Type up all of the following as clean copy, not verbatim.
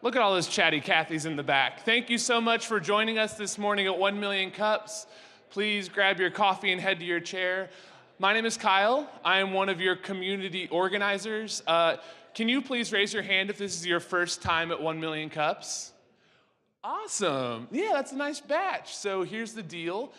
Look at all those chatty Cathys in the back. Thank you so much for joining us this morning at 1 Million Cups. Please grab your coffee and head to your chair. My name is Kyle. I am one of your community organizers. Can you please raise your hand if this is your first time at 1 Million Cups? Awesome. Yeah, that's a nice batch. So here's the deal.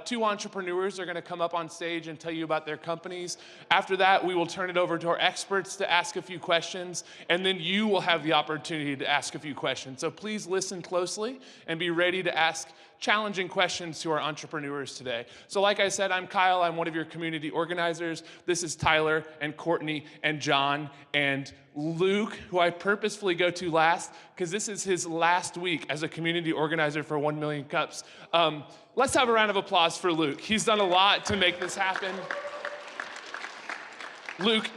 Two entrepreneurs are going to come up on stage and tell you about their companies. After that, we will turn it over to our experts to ask a few questions, and then you will have the opportunity to ask a few questions. So please listen closely and be ready to ask challenging questions to our entrepreneurs today. So like I said, I'm Kyle. I'm one of your community organizers. This is Tyler and Courtney and John and Luke, who I purposefully go to last because this is his last week as a community organizer for 1 Million Cups. Let's have a round of applause for Luke. He's done a lot to make this happen. Luke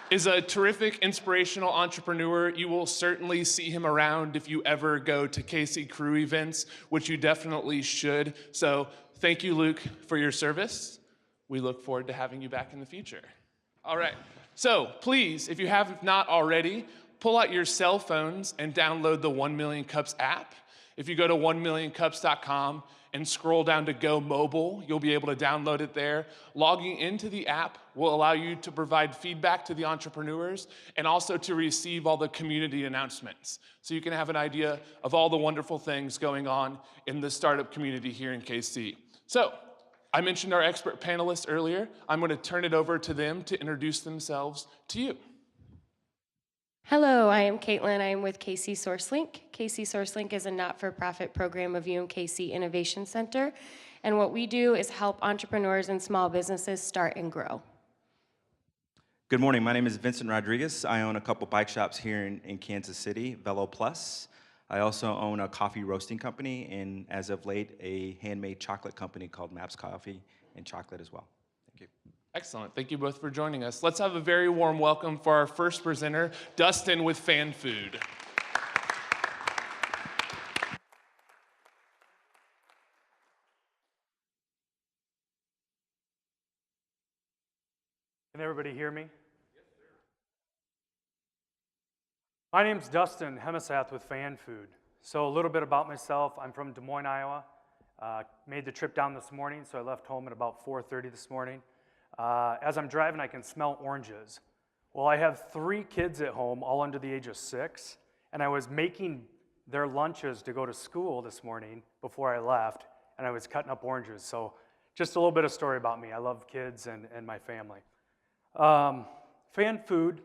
is a terrific, inspirational entrepreneur. You will certainly see him around if you ever go to KC Crew events, which you definitely should. So thank you, Luke, for your service. We look forward to having you back in the future. All right. So please, if you have not already, pull out your cell phones and download the 1 Million Cups app. If you go to 1millioncups.com and scroll down to Go Mobile, you'll be able to download it there. Logging into the app will allow you to provide feedback to the entrepreneurs and also to receive all the community announcements. So you can have an idea of all the wonderful things going on in the startup community here in KC. So I mentioned our expert panelists earlier. I'm going to turn it over to them to introduce themselves to you. Hello, I am Caitlin. I am with KC SourceLink. KC SourceLink is a not-for-profit program of UMKC Innovation Center, and what we do is help entrepreneurs and small businesses start and grow. Good morning. My name is Vincent Rodriguez. I own a couple bike shops here in Kansas City, Velo Plus. I also own a coffee roasting company, and as of late, a handmade chocolate company called Maps Coffee and Chocolate as well. Thank you. Excellent. Thank you both for joining us. Let's have a very warm welcome for our first presenter, Dustin with Fan Food. Can everybody hear me? Yes, sir. My name's Dustin Hemisath with Fan Food. So a little bit about myself. I'm from Des Moines, Iowa. Made the trip down this morning, so I left home at about 4:30 this morning. As I'm driving, I can smell oranges. Well, I have 3 kids at home, all under the age of 6, and I was making their lunches to go to school this morning before I left, and I was cutting up oranges. So just a little bit of story about me. I love kids and my family. Fan Food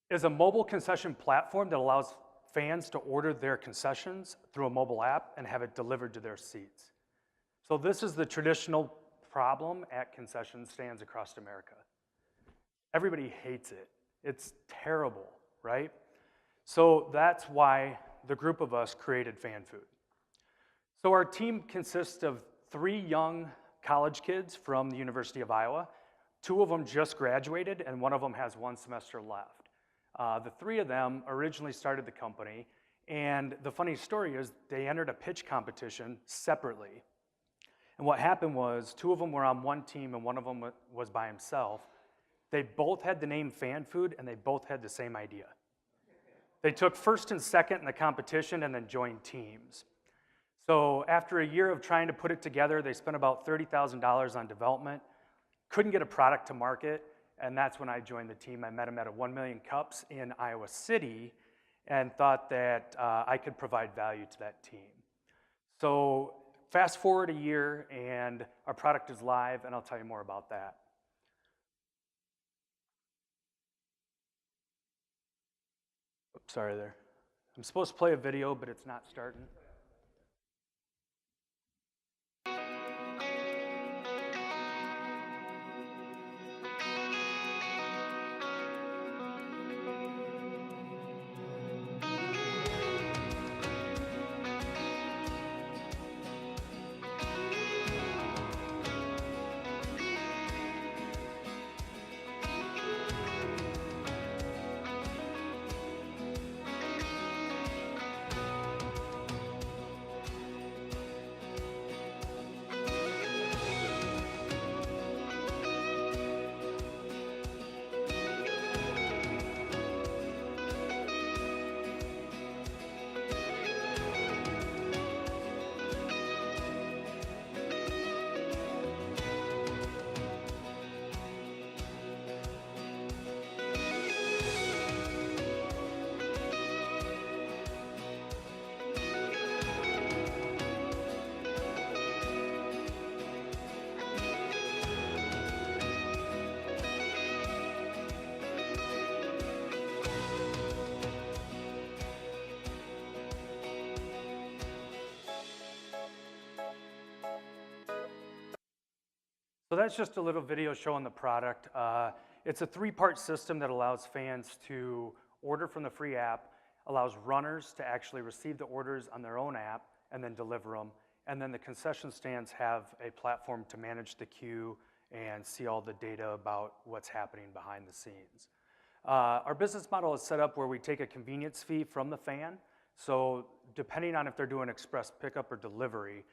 is a mobile concession platform that allows fans to order their concessions through a mobile app and have it delivered to their seats. So this is the traditional problem at concession stands across America. Everybody hates it. It's terrible, right? So that's why the group of us created Fan Food. So our team consists of 3 young college kids from the University of Iowa. 2 of them just graduated, and 1 of them has 1 semester left. The 3 of them originally started the company, and the funny story is they entered a pitch competition separately. And what happened was 2 of them were on one team and 1 of them was by himself. They both had the name Fan Food and they both had the same idea. They took first and second in the competition and then joined teams. So after a year of trying to put it together, they spent about $30,000 on development, couldn't get a product to market, and that's when I joined the team. I met him at a 1 Million Cups in Iowa City and thought that I could provide value to that team. So fast forward a year and our product is live, and I'll tell you more about that. Oops, sorry there. I'm supposed to play a video, but it's not starting. So that's just a little video showing the product. It's a 3-part system that allows fans to order from the free app, allows runners to actually receive the orders on their own app and then deliver them. And then the concession stands have a platform to manage the queue and see all the data about what's happening behind the scenes. Our business model is set up where we take a convenience fee from the fan. So depending on if they're doing express pickup or delivery,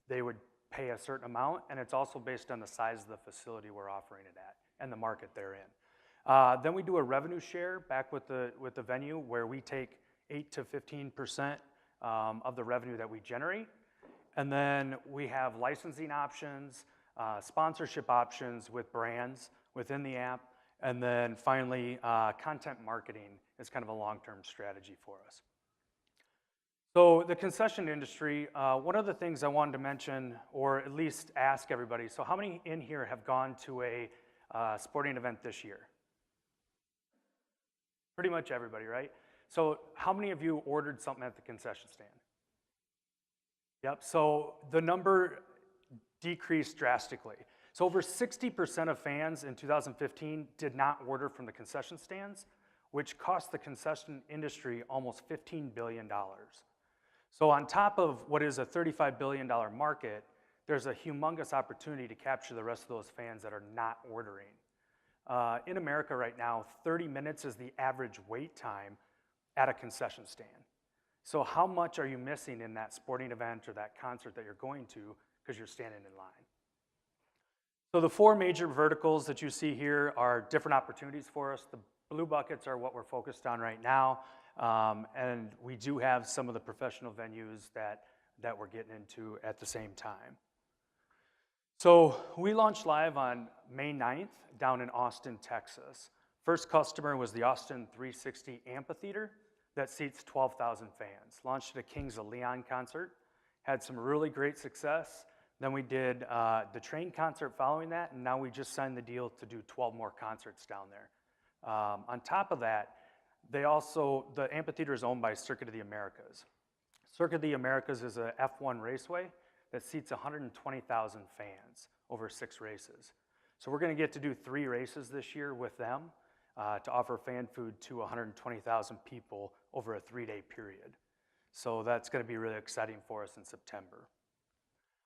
they would pay a certain amount, and it's also based on the size of the facility we're offering it at and the market they're in. Then we do a revenue share back with the venue where we take 8 to 15% of the revenue that we generate. And then we have licensing options, sponsorship options with brands within the app, and then finally, content marketing is kind of a long-term strategy for us. So the concession industry, one of the things I wanted to mention, or at least ask everybody, so how many in here have gone to a sporting event this year? Pretty much everybody, right? So how many of you ordered something at the concession stand? Yep, so the number decreased drastically. So over 60% of fans in 2015 did not order from the concession stands, which cost the concession industry almost $15 billion. So on top of what is a $35 billion market, there's a humongous opportunity to capture the rest of those fans that are not ordering. In America right now, 30 minutes is the average wait time at a concession stand. So how much are you missing in that sporting event or that concert that you're going to because you're standing in line? So the 4 major verticals that you see here are different opportunities for us. The blue buckets are what we're focused on right now. And we do have some of the professional venues that we're getting into at the same time. So we launched live on May 9th down in Austin, Texas. First customer was the Austin 360 Amphitheater that seats 12,000 fans. Launched at a Kings of Leon concert, had some really great success. Then we did the Train concert following that, and now we just signed the deal to do 12 more concerts down there. On top of that, the amphitheater is owned by Circuit of the Americas. Circuit of the Americas is a F1 raceway that seats 120,000 fans over 6 races. So we're gonna get to do 3 races this year with them to offer fan food to 120,000 people over a 3-day period. So that's gonna be really exciting for us in September.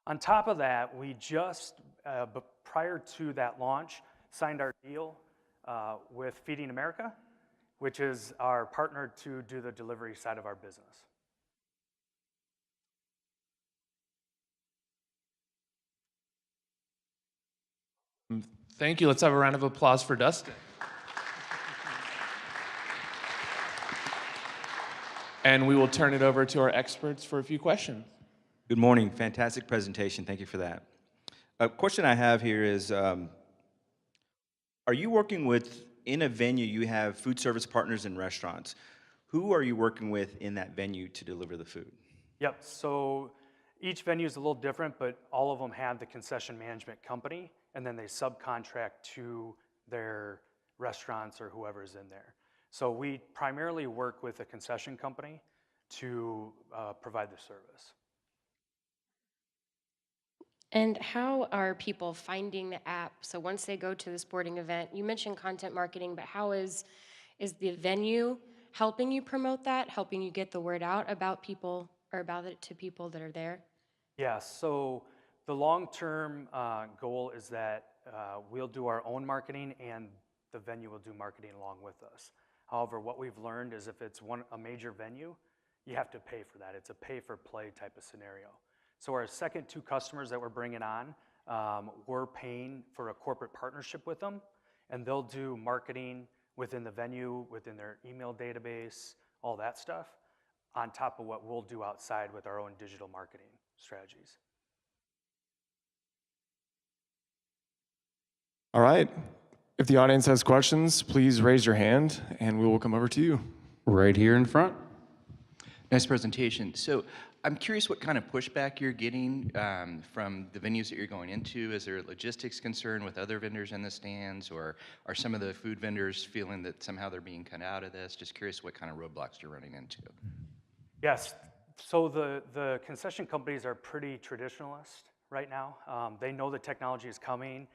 On top of that, we just, prior to that launch, signed our deal with Feeding America, which is our partner to do the delivery side of our business. Thank you. Let's have a round of applause for Dustin. And we will turn it over to our experts for a few questions. Good morning. Fantastic presentation. Thank you for that. A question I have here is, are you working with, in a venue, you have food service partners and restaurants. Who are you working with in that venue to deliver the food? Yep, so each venue is a little different, but all of them have the concession management company, and then they subcontract to their restaurants or whoever's in there. So we primarily work with a concession company to provide the service. And how are people finding the app? So once they go to the sporting event, you mentioned content marketing, but how is the venue helping you promote that, helping you get the word out about people or about it to people that are there? Yeah, so the long-term goal is that we'll do our own marketing and the venue will do marketing along with us. However, what we've learned is if it's a major venue, you have to pay for that. It's a pay-for-play type of scenario. So our second 2 customers that we're bringing on, we're paying for a corporate partnership with them, and they'll do marketing within the venue, within their email database, all that stuff, on top of what we'll do outside with our own digital marketing strategies. All right. If the audience has questions, please raise your hand and we will come over to you. Right here in front. Nice presentation. So I'm curious what kind of pushback you're getting from the venues that you're going into. Is there a logistics concern with other vendors in the stands, or are some of the food vendors feeling that somehow they're being cut out of this? Just curious what kind of roadblocks you're running into. Yes, so the concession companies are pretty traditionalist, right now. They know the technology is coming.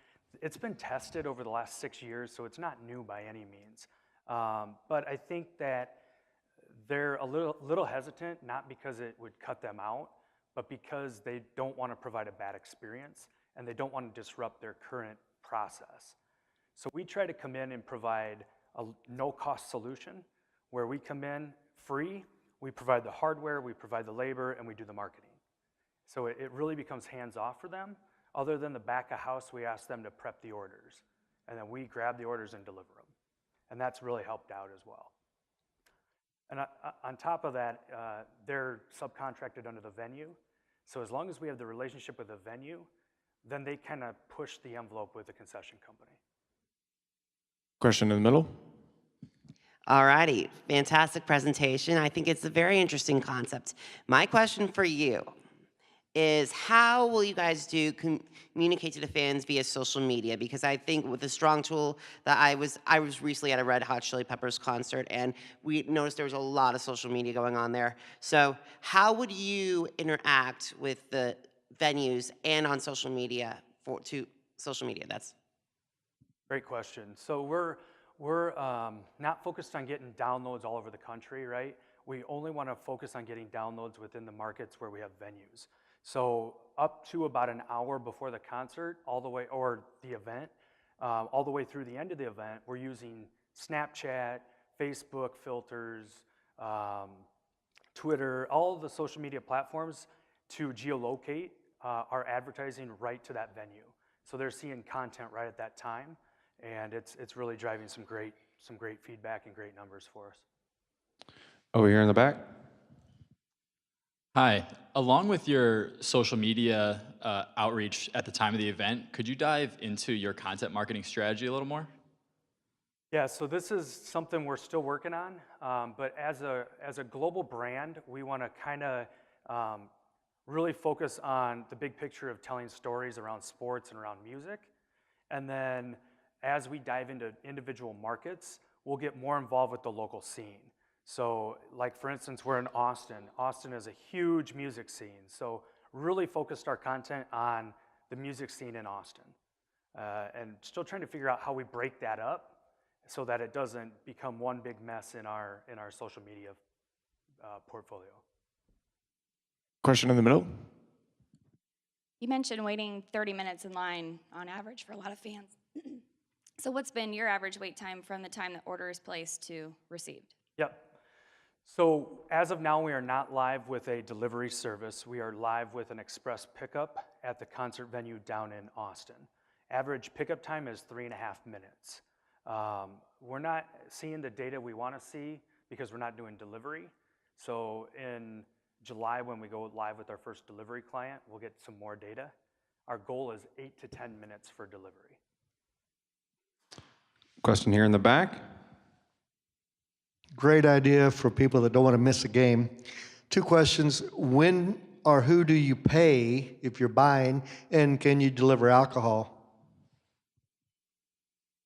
It's been tested over the last 6 years, so it's not new by any means. But I think that they're a little hesitant, not because it would cut them out, but because they don't want to provide a bad experience and they don't want to disrupt their current process. So we try to come in and provide a no-cost solution where we come in free, we provide the hardware, we provide the labor, and we do the marketing. So it really becomes hands-off for them. Other than the back of house, we ask them to prep the orders, and then we grab the orders and deliver them. And that's really helped out as well. And on top of that, they're subcontracted under the venue. So as long as we have the relationship with the venue, then they kind of push the envelope with the concession company. Question in the middle. All righty, fantastic presentation. I think it's a very interesting concept. My question for you is, how will you guys communicate to the fans via social media? Because I think with a strong tool that I was recently at a Red Hot Chili Peppers concert, and we noticed there was a lot of social media going on there. So how would you interact with the venues and on social media to social media? That's Great question. So we're not focused on getting downloads all over the country, right? We only want to focus on getting downloads within the markets where we have venues. So up to about an hour before the concert, all the way, or the event, all the way through the end of the event, we're using Snapchat, Facebook filters, Twitter, all of the social media platforms to geolocate our advertising right to that venue. So they're seeing content right at that time, and it's really driving some great feedback and great numbers for us. Over here in the back. Hi. Along with your social media outreach at the time of the event, could you dive into your content marketing strategy a little more? Yeah, so this is something we're still working on, but as a global brand, we want to kind of really focus on the big picture of telling stories around sports and around music. And then as we dive into individual markets, we'll get more involved with the local scene. So like for instance, we're in Austin. Austin is a huge music scene. So really focused our content on the music scene in Austin. And still trying to figure out how we break that up so that it doesn't become one big mess in our social media portfolio. Question in the middle. You mentioned waiting 30 minutes in line on average for a lot of fans. So what's been your average wait time from the time the order is placed to received? Yep. So as of now, we are not live with a delivery service. We are live with an express pickup at the concert venue down in Austin. Average pickup time is 3.5 minutes. We're not seeing the data we want to see because we're not doing delivery. So in July, when we go live with our first delivery client, we'll get some more data. Our goal is 8 to 10 minutes for delivery. Question here in the back. Great idea for people that don't want to miss a game. 2 questions. When or who do you pay if you're buying, and can you deliver alcohol?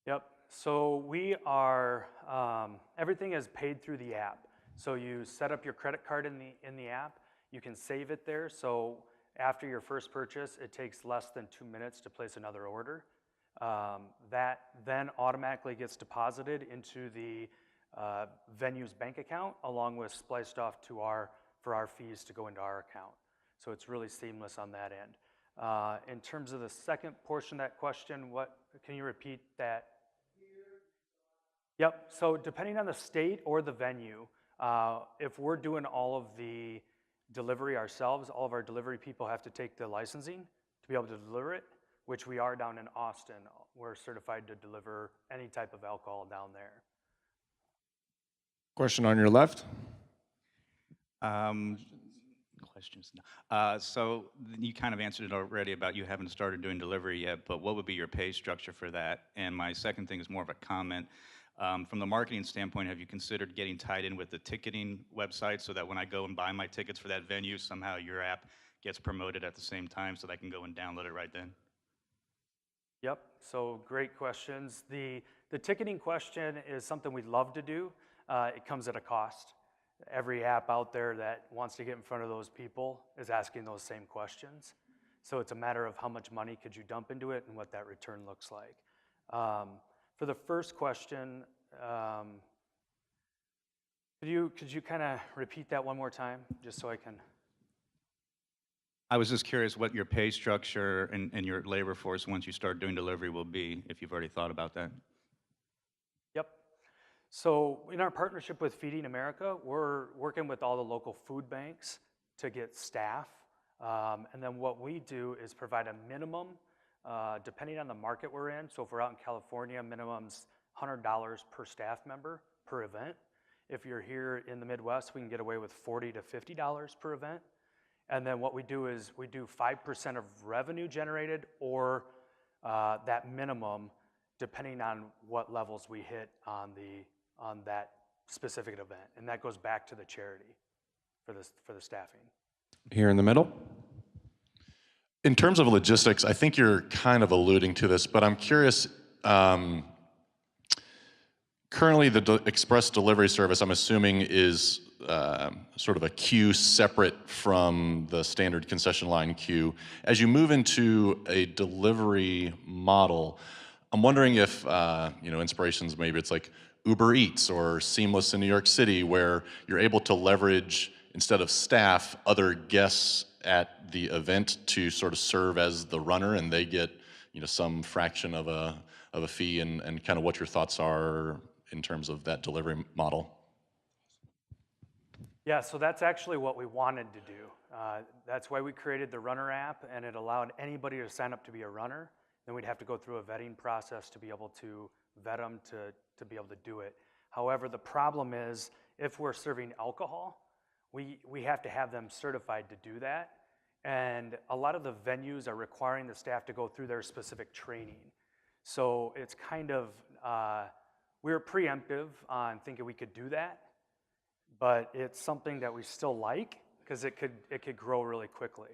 Yep. So we are, everything is paid through the app. So you set up your credit card in the app. You can save it there. So after your first purchase, it takes less than 2 minutes to place another order. That then automatically gets deposited into the venue's bank account, along with spliced off to for our fees to go into our account. So it's really seamless on that end. In terms of the second portion of that question, can you repeat that? Yep. So depending on the state or the venue, if we're doing all of the delivery ourselves, all of our delivery people have to take the licensing to be able to deliver it, which we are down in Austin. We're certified to deliver any type of alcohol down there. Question on your left. Questions. So you kind of answered it already about you haven't started doing delivery yet, but what would be your pay structure for that? And my second thing is more of a comment. From the marketing standpoint, have you considered getting tied in with the ticketing website so that when I go and buy my tickets for that venue, somehow your app gets promoted at the same time so that I can go and download it right then? Yep, so great questions. The ticketing question is something we'd love to do. It comes at a cost. Every app out there that wants to get in front of those people is asking those same questions. So it's a matter of how much money could you dump into it and what that return looks like. For the first question, could you kind of repeat that one more time, just so I can? I was just curious what your pay structure and your labor force once you start doing delivery will be, if you've already thought about that. Yep. So in our partnership with Feeding America, we're working with all the local food banks to get staff. And then what we do is provide a minimum, depending on the market we're in. So if we're out in California, minimum's $100 per staff member per event. If you're here in the Midwest, we can get away with $40 to $50 per event. And then what we do is we do 5% of revenue generated or that minimum, depending on what levels we hit on that specific event. And that goes back to the charity for the staffing. Here in the middle. In terms of logistics, I think you're kind of alluding to this, but I'm curious, currently the express delivery service, I'm assuming, is sort of a queue separate from the standard concession line queue. As you move into a delivery model, I'm wondering if, inspirations, maybe it's like Uber Eats or Seamless in New York City, where you're able to leverage, instead of staff, other guests at the event to sort of serve as the runner, and they get, some fraction of a fee, and kind of what your thoughts are in terms of that delivery model. Yeah, so that's actually what we wanted to do. That's why we created the Runner app, and it allowed anybody to sign up to be a runner. Then we'd have to go through a vetting process to be able to vet them to be able to do it. However, the problem is if we're serving alcohol, we have to have them certified to do that. And a lot of the venues are requiring the staff to go through their specific training. So it's kind of, we were preemptive on thinking we could do that, but it's something that we still like because it could grow really quickly.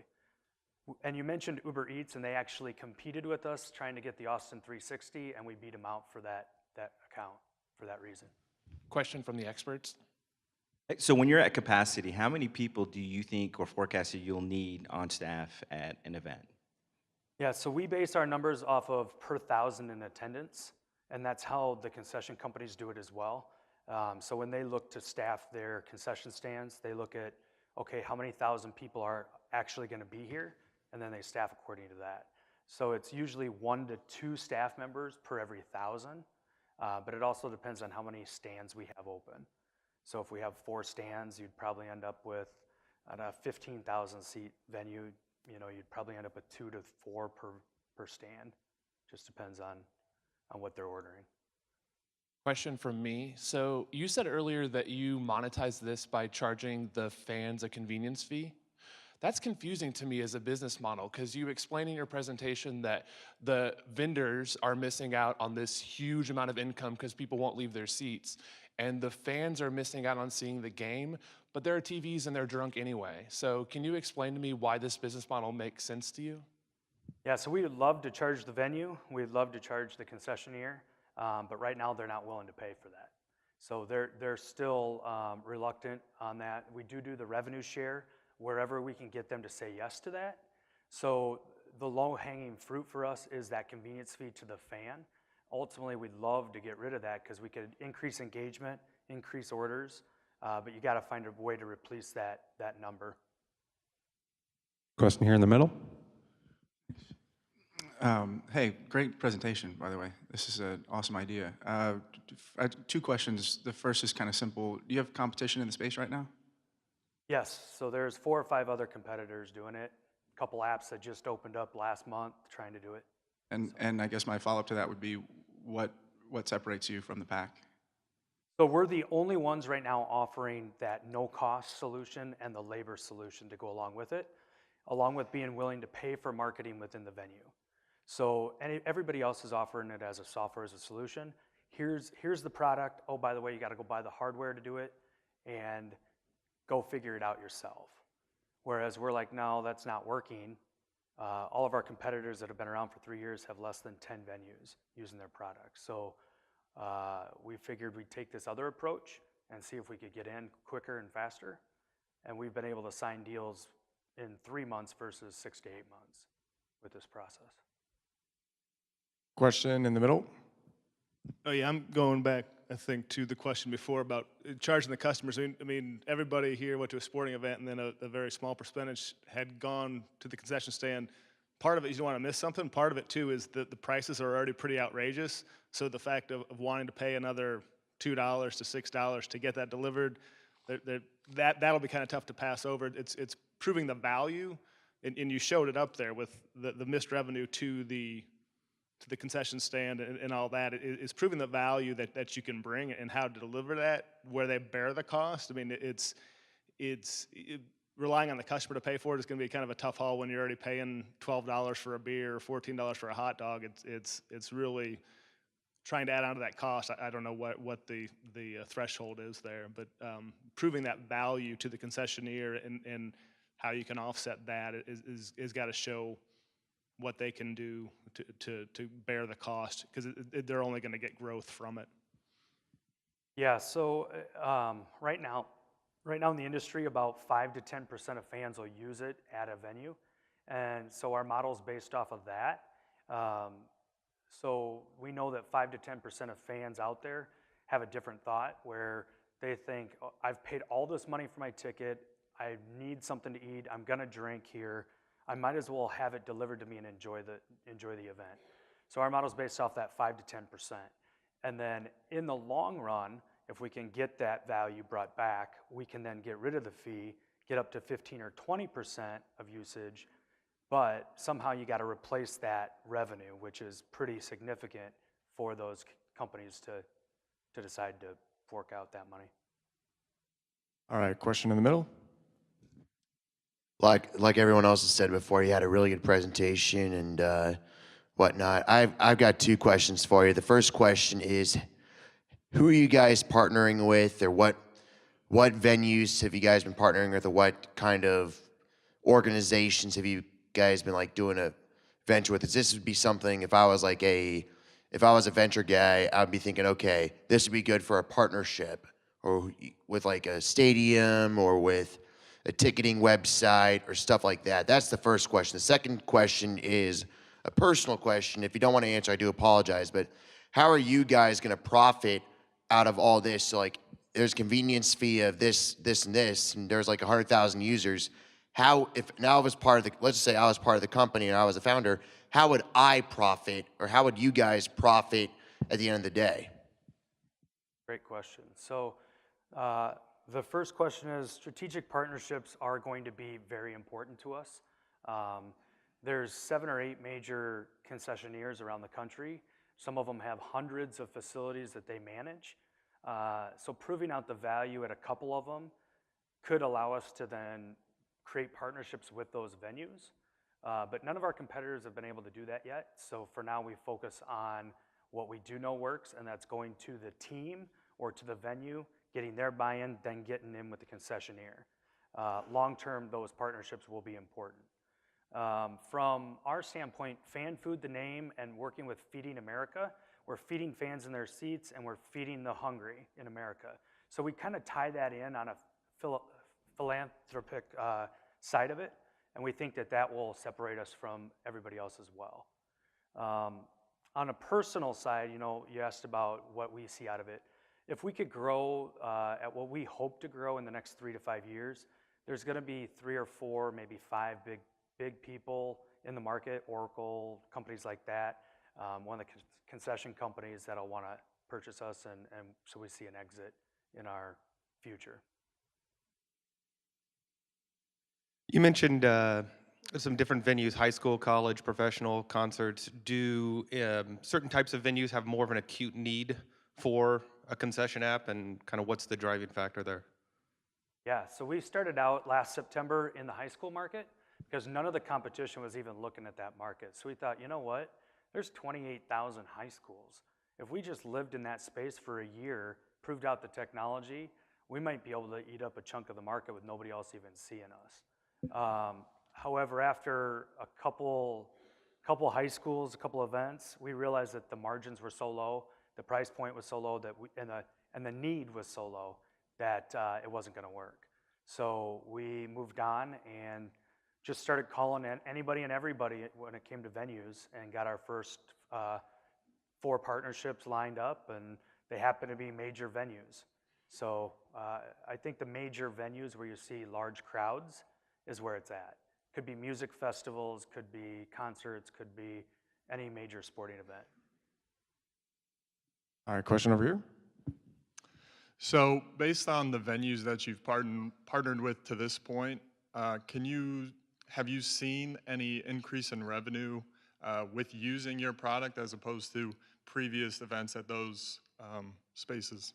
And you mentioned Uber Eats, and they actually competed with us trying to get the Austin 360, and we beat them out for that account for that reason. Question from the experts. So when you're at capacity, how many people do you think or forecast that you'll need on staff at an event? Yeah, so we base our numbers off of per thousand in attendance, and that's how the concession companies do it as well. So when they look to staff their concession stands, they look at, okay, how many thousand people are actually going to be here, and then they staff according to that. So it's usually 1 to 2 staff members per every 1,000, but it also depends on how many stands we have open. So if we have 4 stands, you'd probably end up with, at a 15,000 seat venue, you'd probably end up with 2 to 4 per stand. Just depends on what they're ordering. Question from me. So you said earlier that you monetize this by charging the fans a convenience fee. That's confusing to me as a business model, because you explained in your presentation that the vendors are missing out on this huge amount of income because people won't leave their seats, and the fans are missing out on seeing the game, but there are TVs and they're drunk anyway. So can you explain to me why this business model makes sense to you? Yeah, so we would love to charge the venue. We'd love to charge the concessionaire, but right now they're not willing to pay for that. So they're still reluctant on that. We do the revenue share wherever we can get them to say yes to that. So the low-hanging fruit for us is that convenience fee to the fan. Ultimately, we'd love to get rid of that because we could increase engagement, increase orders, but you got to find a way to replace that number. Question here in the middle. Hey, great presentation, by the way. This is an awesome idea. I have 2 questions. The first is kind of simple. Do you have competition in the space right now? Yes, so there's 4 or 5 other competitors doing it. A couple apps that just opened up last month trying to do it. And I guess my follow-up to that would be, what separates you from the pack? So we're the only ones right now offering that no-cost solution and the labor solution to go along with it, along with being willing to pay for marketing within the venue. So everybody else is offering it as a software as a solution. Here's the product. Oh, by the way, you got to go buy the hardware to do it, and go figure it out yourself. Whereas we're like, no, that's not working. All of our competitors that have been around for 3 years have less than 10 venues using their product. So we figured we'd take this other approach and see if we could get in quicker and faster. And we've been able to sign deals in 3 months versus 6 to 8 months. with this process. Question in the middle. Oh yeah, I'm going back, I think, to the question before about charging the customers. I mean, everybody here went to a sporting event, and then a very small percentage had gone to the concession stand. Part of it, you don't want to miss something. Part of it, too, is that the prices are already pretty outrageous. So the fact of wanting to pay another $2 to $6 to get that delivered, that'll be kind of tough to pass over. It's proving the value, and you showed it up there with the missed revenue to the concession stand and all that. Is proving the value that you can bring and how to deliver that where they bear the cost. I mean, relying on the customer to pay for it is going to be kind of a tough haul when you're already paying $12 for a beer or $14 for a hot dog. It's really trying to add on to that cost. I don't know what the threshold is there, but proving that value to the concessionaire and how you can offset that is got to show what they can do to bear the cost, because they're only going to get growth from it. Yeah, so right now in the industry, about 5 to 10% of fans will use it at a venue. And so our model is based off of that. So we know that 5 to 10% of fans out there have a different thought where they think, oh, I've paid all this money for my ticket, I need something to eat, I'm gonna drink here, I might as well have it delivered to me and enjoy the event. So our model is based off that 5 to 10%. And then in the long run, if we can get that value brought back, we can then get rid of the fee, get up to 15 or 20% of usage, but somehow you got to replace that revenue, which is pretty significant for those companies to decide to fork out that money. All right, question in the middle. Like everyone else has said before, you had a really good presentation and whatnot. I've got 2 questions for you. The first question is, who are you guys partnering with, or what venues have you guys been partnering with, or what kind of organizations have you guys been like doing a venture with? This would be something, if I was a venture guy, I'd be thinking, okay, this would be good for a partnership, or with like a stadium, or with a ticketing website, or stuff like that. That's the first question. The second question is a personal question. If you don't want to answer, I do apologize, but how are you guys going to profit out of all this? So like, there's convenience fee of this, and this, and there's like 100,000 users. If I was part of the, let's say I was part of the company and I was a founder, how would I profit, or how would you guys profit at the end of the day? Great question. So the first question is, strategic partnerships are going to be very important to us. There's 7 or 8 major concessionaires around the country. Some of them have hundreds of facilities that they manage. So proving out the value at a couple of them could allow us to then create partnerships with those venues. But none of our competitors have been able to do that yet. So for now, we focus on what we do know works, and that's going to the team or to the venue, getting their buy-in, then getting in with the concessionaire. Long-term, those partnerships will be important. From our standpoint, Fan Food, the name, and working with Feeding America, we're feeding fans in their seats, and we're feeding the hungry in America. So we kind of tie that in on a philanthropic side of it, and we think that will separate us from everybody else as well. On a personal side, you asked about what we see out of it. If we could grow at what we hope to grow in the next 3 to 5 years, there's going to be 3 or 4, maybe 5 big people in the market, Oracle, companies like that, one of the concession companies that'll want to purchase us, and so we see an exit in our future. You mentioned some different venues, high school, college, professional, concerts. Do certain types of venues have more of an acute need for a concession app, and kind of what's the driving factor there? Yeah, so we started out last September in the high school market because none of the competition was even looking at that market. So we thought, you know what? There's 28,000 high schools. If we just lived in that space for a year, proved out the technology, we might be able to eat up a chunk of the market with nobody else even seeing us. However, after a couple high schools, a couple events, we realized that the margins were so low, the price point was so low, and the need was so low that it wasn't going to work. So we moved on and just started calling anybody and everybody when it came to venues and got our first 4 partnerships lined up, and they happen to be major venues. So I think the major venues where you see large crowds is where it's at. Could be music festivals, could be concerts, could be any major sporting event. All right, question over here. So based on the venues that you've partnered with to this point, have you seen any increase in revenue with using your product as opposed to previous events at those spaces?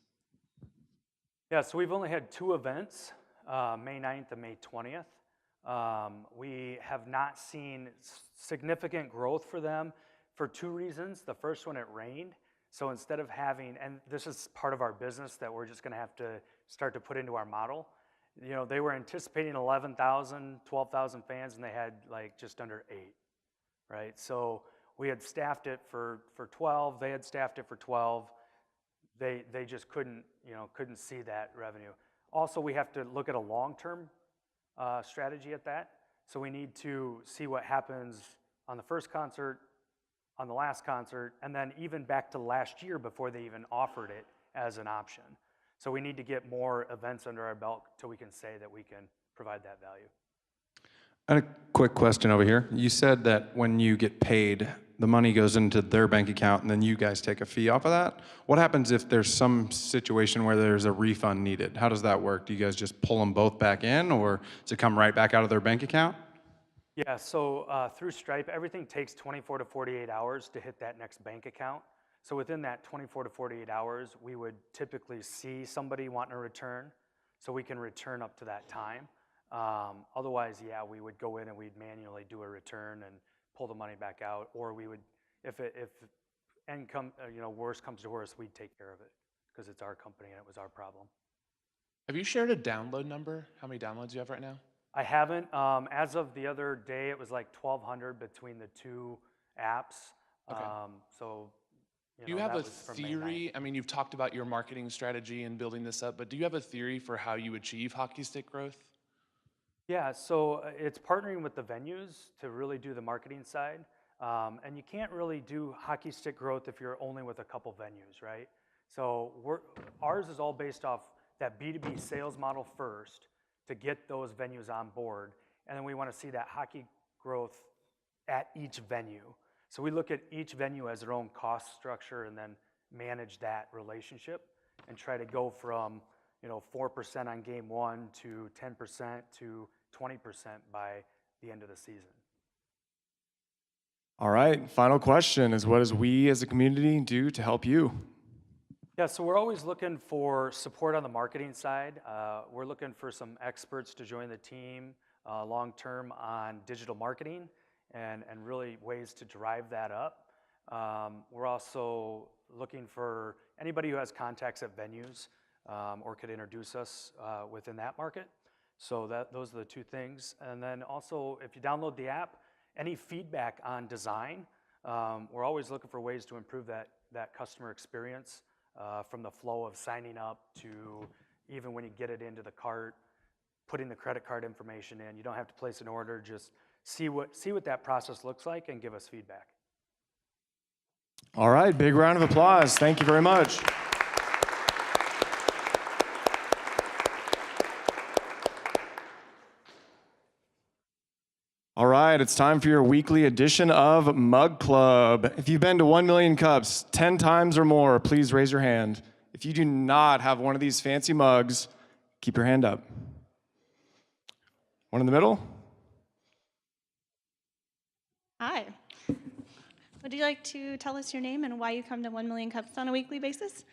Yeah, so we've only had 2 events, May 9th and May 20th. We have not seen significant growth for them for 2 reasons. The first one, it rained. So instead of having, and this is part of our business that we're just going to have to start to put into our model. You know, they were anticipating 11,000, 12,000 fans, and they had like just under 8, right? So we had staffed it for 12. They had staffed it for 12. They just couldn't see that revenue. Also, we have to look at a long-term strategy at that. So we need to see what happens on the first concert, on the last concert, and then even back to last year before they even offered it as an option. So we need to get more events under our belt till we can say that we can provide that value. And a quick question over here. You said that when you get paid, the money goes into their bank account and then you guys take a fee off of that. What happens if there's some situation where there's a refund needed? How does that work? Do you guys just pull them both back in, or does it come right back out of their bank account? Yeah, so through Stripe, everything takes 24 to 48 hours to hit that next bank account. So within that 24 to 48 hours, we would typically see somebody wanting a return, so we can return up to that time. Otherwise, yeah, we would go in and we'd manually do a return and pull the money back out, or we would, if worse comes to worse, we'd take care of it because it's our company and it was our problem. Have you shared a download number? How many downloads you have right now? I haven't. As of the other day, it was like 1,200 between the 2 apps. Okay. So, Do you have that a was from May theory? I mean, you've talked about your marketing strategy and building this up, but do you have a theory for how you achieve hockey stick growth? Yeah, so it's partnering with the venues to really do the marketing side. And you can't really do hockey stick growth if you're only with a couple venues, right? So ours is all based off that B2B sales model first to get those venues on board. And then we want to see that hockey growth at each venue. So we look at each venue as their own cost structure and then manage that relationship and try to go from 4% on game 1 to 10% to 20% by the end of the season. All right, final question is, what does we as a community do to help you? Yeah, so we're always looking for support on the marketing side. We're looking for some experts to join the team long-term on digital marketing and really ways to drive that up. We're also looking for anybody who has contacts at venues or could introduce us within that market. So those are the 2 things. And then also, if you download the app, any feedback on design, we're always looking for ways to improve that customer experience. From the flow of signing up to even when you get it into the cart, putting the credit card information in. You don't have to place an order, just see what that process looks like and give us feedback. All right, big round of applause. Thank you very much. All right, it's time for your weekly edition of Mug Club. If you've been to 1 Million Cups 10 times or more, please raise your hand. If you do not have one of these fancy mugs, keep your hand up. One in the middle? Hi. Would you like to tell us your name and why you come to 1 Million Cups on a weekly basis?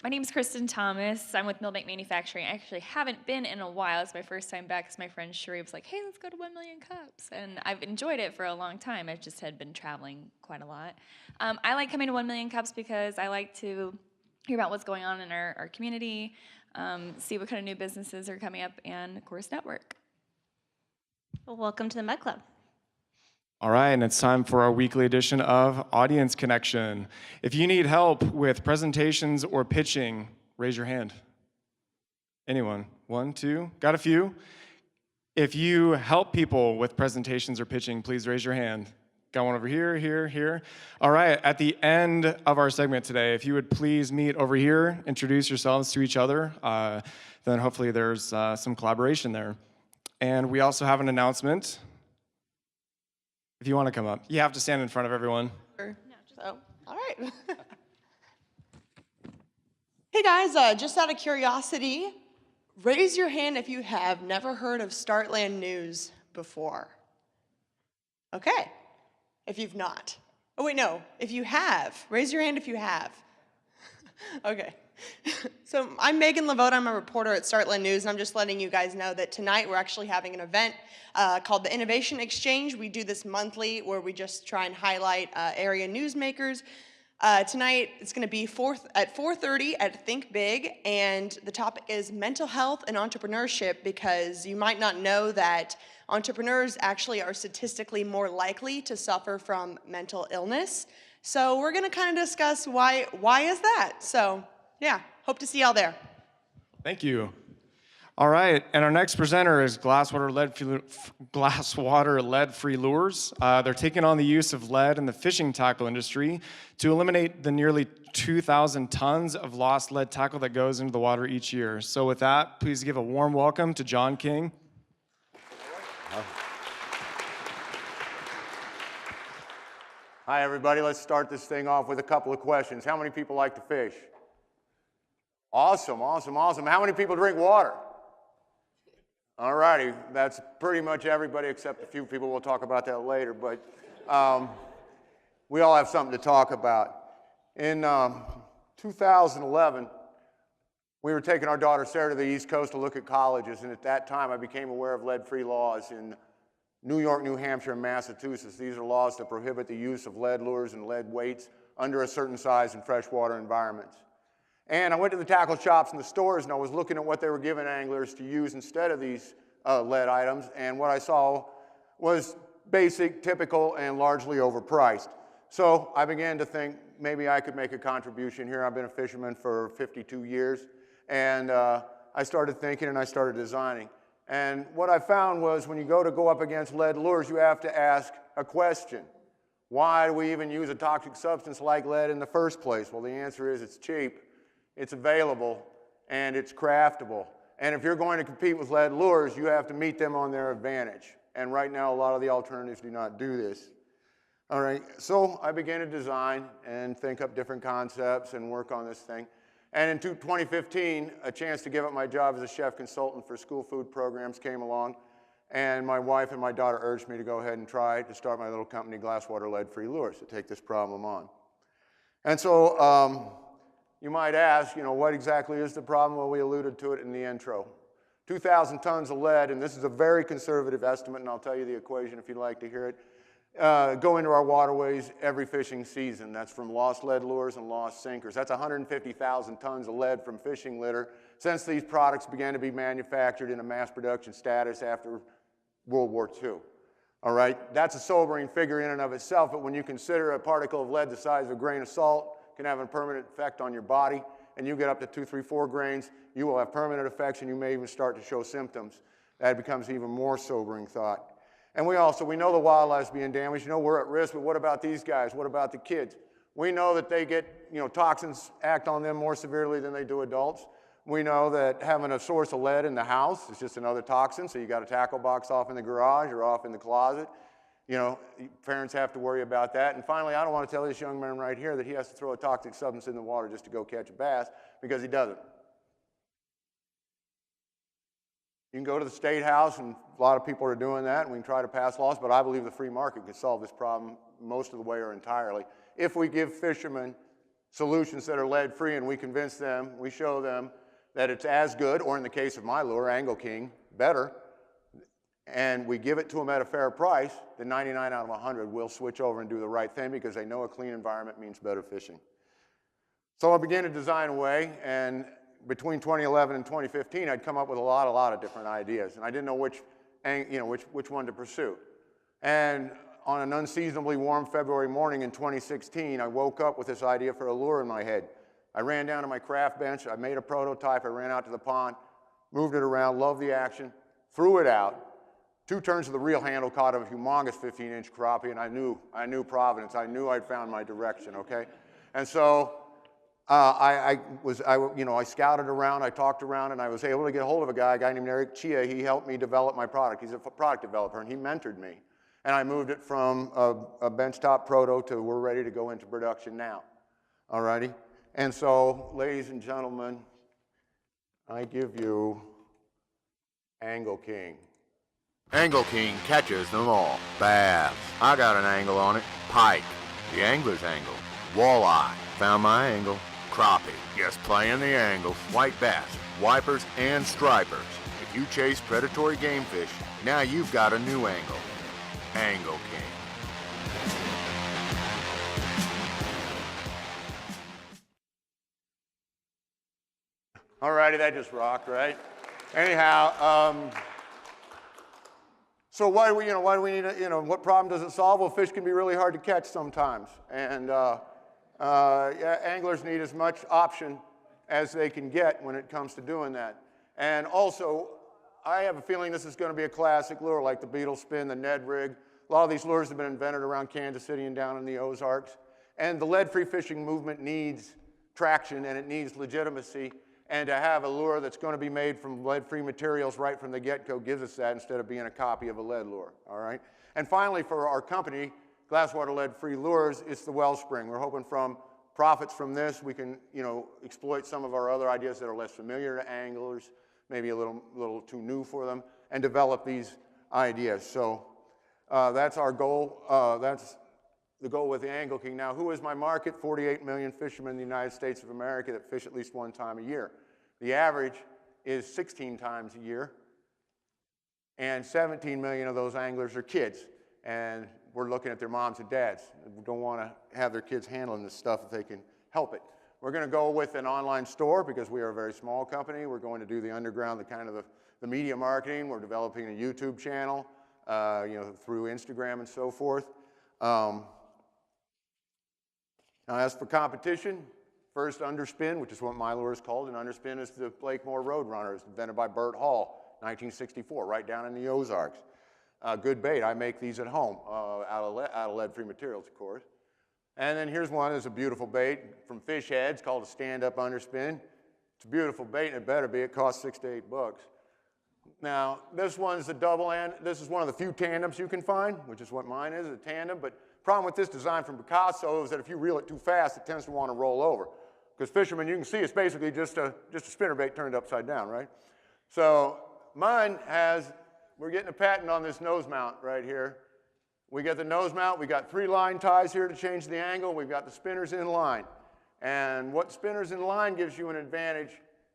My name's Kristen Thomas. I'm with Millbank Manufacturing. I actually haven't been in a while. It's my first time back because my friend Sheree was like, hey, let's go to 1 Million Cups. And I've enjoyed it for a long time. I just had been traveling quite a lot. I like coming to 1 Million Cups because I like to hear about what's going on in our community, see what kind of new businesses are coming up, and, of course, network. Well, welcome to the Mug Club. All right, and it's time for our weekly edition of Audience Connection. If you need help with presentations or pitching, raise your hand. Anyone? 1, 2, got a few. If you help people with presentations or pitching, please raise your hand. Got one over here, here. All right, at the end of our segment today, if you would please meet over here, introduce yourselves to each other, then hopefully there's some collaboration there. And we also have an announcement. If you want to come up, you have to stand in front of everyone. So, all right. Hey guys, just out of curiosity, raise your hand if you have never heard of Startland News before. Okay, if you've not. Oh wait, no, if you have, raise your hand if you have. Okay. So I'm Megan Lavote, I'm a reporter at Startland News, and I'm just letting you guys know that tonight we're actually having an event called the Innovation Exchange. We do this monthly where we just try and highlight area newsmakers. Tonight it's going to be at 4:30 at Think Big, and the topic is mental health and entrepreneurship, because you might not know that entrepreneurs actually are statistically more likely to suffer from mental illness. So we're going to kind of discuss why is that. So yeah, hope to see y'all there. Thank you. All right, and our next presenter is Glasswater lead-free lures. They're taking on the use of lead in the fishing tackle industry to eliminate the nearly 2,000 tons of lost lead tackle that goes into the water each year. So with that, please give a warm welcome to John King. Hi, everybody. Let's start this thing off with a couple of questions. How many people like to fish? Awesome, awesome, awesome. How many people drink water? All righty. That's pretty much everybody except a few people. We'll talk about that later. But we all have something to talk about. In 2011, we were taking our daughter Sarah to the East Coast to look at colleges. And at that time, I became aware of lead-free laws in New York, New Hampshire, and Massachusetts. These are laws that prohibit the use of lead lures and lead weights under a certain size in freshwater environments. And I went to the tackle shops and the stores, and I was looking at what they were giving anglers to use instead of these lead items, and what I saw was basic, typical, and largely overpriced. So I began to think maybe I could make a contribution here. I've been a fisherman for 52 years, and I started thinking and I started designing. And what I found was when you go up against lead lures, you have to ask a question. Why do we even use a toxic substance like lead in the first place? Well, the answer is it's cheap, it's available, and it's craftable. And if you're going to compete with lead lures, you have to meet them on their advantage. And right now, a lot of the alternatives do not do this. All right, so I began to design and think up different concepts and work on this thing. And in 2015, a chance to give up my job as a chef consultant for school food programs came along, and my wife and my daughter urged me to go ahead and try to start my little company, Glasswater Lead-Free Lures, to take this problem on. And so you might ask, what exactly is the problem? Well, we alluded to it in the intro. 2,000 tons of lead, and this is a very conservative estimate, and I'll tell you the equation if you'd like to hear it, go into our waterways every fishing season. That's from lost lead lures and lost sinkers. That's 150,000 tons of lead from fishing litter since these products began to be manufactured in a mass production status after World War II. All right, that's a sobering figure in and of itself, but when you consider a particle of lead the size of a grain of salt can have a permanent effect on your body, and you get up to 2, 3, 4 grains, you will have permanent effects, and you may even start to show symptoms. That becomes even more sobering thought. And we know the wildlife's being damaged. We're at risk, but what about these guys? What about the kids? We know that they get, toxins act on them more severely than they do adults. We know that having a source of lead in the house is just another toxin, so you got a tackle box off in the garage or off in the closet. Parents have to worry about that. And finally, I don't want to tell this young man right here that he has to throw a toxic substance in the water just to go catch a bass, because he doesn't. You can go to the State House, and a lot of people are doing that, and we can try to pass laws, but I believe the free market can solve this problem most of the way or entirely. If we give fishermen solutions that are lead-free and we convince them, we show them that it's as good, or in the case of my lure, Angle King, better, and we give it to them at a fair price, then 99 out of 100 will switch over and do the right thing because they know a clean environment means better fishing. So I began to design away, and between 2011 and 2015, I'd come up with a lot of different ideas, and I didn't know which one to pursue. And on an unseasonably warm February morning in 2016, I woke up with this idea for a lure in my head. I ran down to my craft bench, I made a prototype, I ran out to the pond, moved it around, loved the action, threw it out, 2 turns of the reel handle caught a humongous 15-inch crappie, and I knew Providence. I knew I'd found my direction, okay? And so I scouted around, I talked around, and I was able to get a hold of a guy named Eric Chia. He helped me develop my product. He's a product developer, and he mentored me. And I moved it from a benchtop proto to we're ready to go into production now, all righty? And so, ladies and gentlemen, I give you Angle King. Angle King catches them all. Bass. I got an angle on it. Pike. The angler's angle. Walleye. Found my angle. Crappie. Yes, playing the angle. White bass. Wipers and stripers. If you chase predatory game fish, now you've got a new angle. Angle King. All righty, that just rocked, right? Anyhow, so why do we need what problem does it solve? Well, fish can be really hard to catch sometimes. And anglers need as much option as they can get when it comes to doing that. And also, I have a feeling this is going to be a classic lure like the beetle spin, the Ned rig. A lot of these lures have been invented around Kansas City and down in the Ozarks. And the lead-free fishing movement needs traction and it needs legitimacy. And to have a lure that's going to be made from lead-free materials right from the get-go gives us that instead of being a copy of a lead lure, all right? And finally, for our company, Glasswater Lead-Free Lures, it's the wellspring. We're hoping from profits from this, we can, exploit some of our other ideas that are less familiar to anglers, maybe a little too new for them, and develop these ideas. So that's our goal. That's the goal with the Angle King. Now, who is my market? 48 million fishermen in the United States of America that fish at least one time a year. The average is 16 times a year, and 17 million of those anglers are kids. And we're looking at their moms and dads. We don't want to have their kids handling this stuff if they can help it. We're going to go with an online store because we are a very small company. We're going to do the underground, the media marketing. We're developing a YouTube channel, through Instagram and so forth. Now, as for competition, first underspin, which is what my lure is called, and underspin is the Blakemore Roadrunner. It's invented by Bert Hall, 1964, right down in the Ozarks. Good bait. I make these at home out of lead-free materials, of course. And then here's one that's a beautiful bait from Fish Heads called a stand-up underspin. It's a beautiful bait, and it better be. It costs $6 to $8. Now, this one's a double, and this is one of the few tandems you can find, which is what mine is, a tandem. But problem with this design from Picasso is that if you reel it too fast, it tends to want to roll over. Because fishermen, you can see it's basically just a spinnerbait turned upside down, right? So mine we're getting a patent on this nose mount right here. We get the nose mount, we got 3 line ties here to change the angle, we've got the spinners in line. And what spinners in line gives you an advantage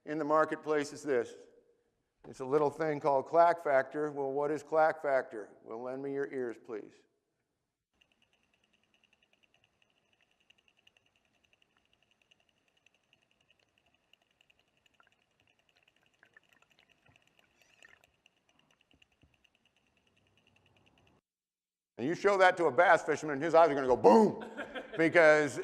in the marketplace is this. It's a little thing called clack factor. Well, what is clack factor? Well, lend me your ears, please. And you show that to a bass fisherman, his eyes are going to go boom, because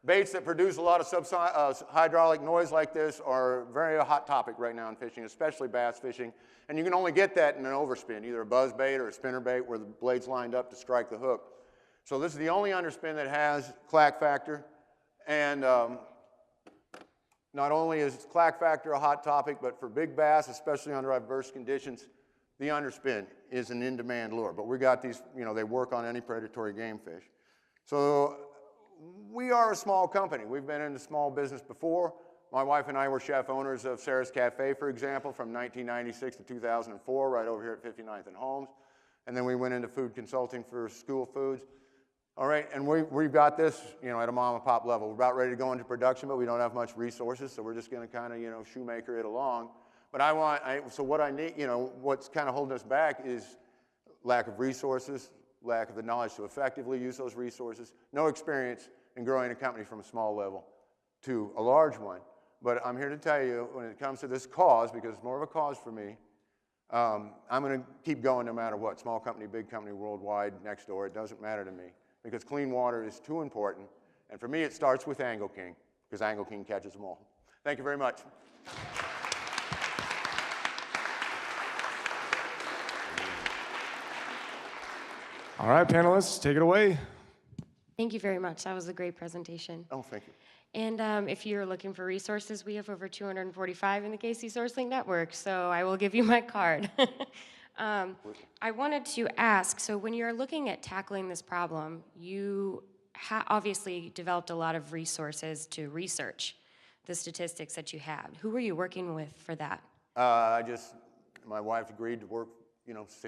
baits that produce a lot of hydraulic noise like this are a very hot topic right now in fishing, especially bass fishing. And you can only get that in an overspin, either a buzz bait or a spinner bait where the blade's lined up to strike the hook. So this is the only underspin that has clack factor. And not only is clack factor a hot topic, but for big bass, especially under adverse conditions, the underspin is an in-demand lure. But we got these, they work on any predatory game fish. So we are a small company. We've been in the small business before. My wife and I were chef owners of Sarah's Cafe, for example, from 1996 to 2004, right over here at 59th and Holmes. And then we went into food consulting for school foods. All right, and we've got this, at a mom and pop level. We're about ready to go into production, but we don't have much resources, so we're just going to kind of, shoemaker it along. But so what I need, what's kind of holding us back is lack of resources, lack of the knowledge to effectively use those resources, no experience in growing a company from a small level to a large one. But I'm here to tell you, when it comes to this cause, because it's more of a cause for me, I'm going to keep going no matter what, small company, big company, worldwide, next door, it doesn't matter to me, because clean water is too important. And for me, it starts with Angle King, because Angle King catches them all. Thank you very much. All right, panelists, take it away. Thank you very much. That was a great presentation. Oh, thank you. And if you're looking for resources, we have over 245 in the KC SourceLink network, so I will give you my card. I wanted to ask, so when you're looking at tackling this problem, you obviously developed a lot of resources to research the statistics that you have. Who were you working with for that? My wife agreed to work,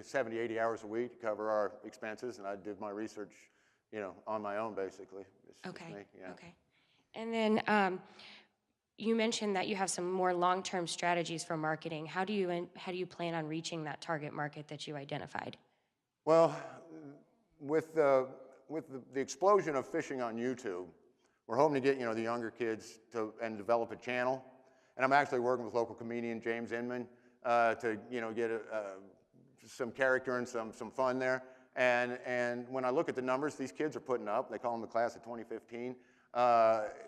70, 80 hours a week to cover our expenses, and I did my research, on my own, basically. Okay, Yeah. okay. And then you mentioned that you have some more long-term strategies for marketing. How do you plan on reaching that target market that you identified? Well, with the explosion of fishing on YouTube, we're hoping to get the younger kids and develop a channel. And I'm actually working with local comedian James Inman to get some character and some fun there. And when I look at the numbers these kids are putting up, they call them the class of 2015.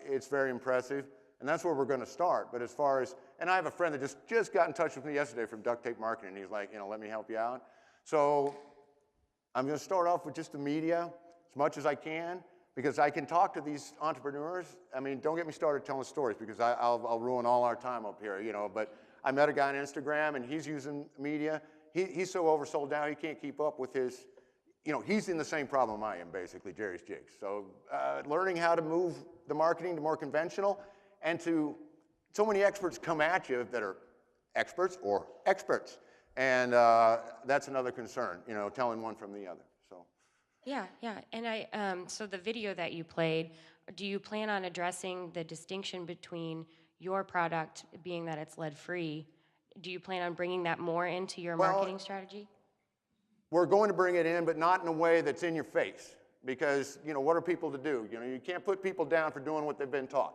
It's very impressive, and that's where we're going to start. But as far as, and I have a friend that just got in touch with me yesterday from Duct Tape Marketing. He's like, let me help you out. So I'm going to start off with just the media as much as I can, because I can talk to these entrepreneurs. I mean, don't get me started telling stories, because I'll ruin all our time up here, But I met a guy on Instagram, and he's using media. He's so oversold now, he can't keep up with his. He's in the same problem I am, basically, Jerry's Jigs. So learning how to move the marketing to more conventional, and so many experts come at you that are experts or experts. And that's another concern, telling one from the other, so. Yeah. And so the video that you played, do you plan on addressing the distinction between your product being that it's lead-free? Do you plan on bringing that more into your marketing strategy? We're going to bring it in, but not in a way that's in your face. Because, what are people to do? You can't put people down for doing what they've been taught.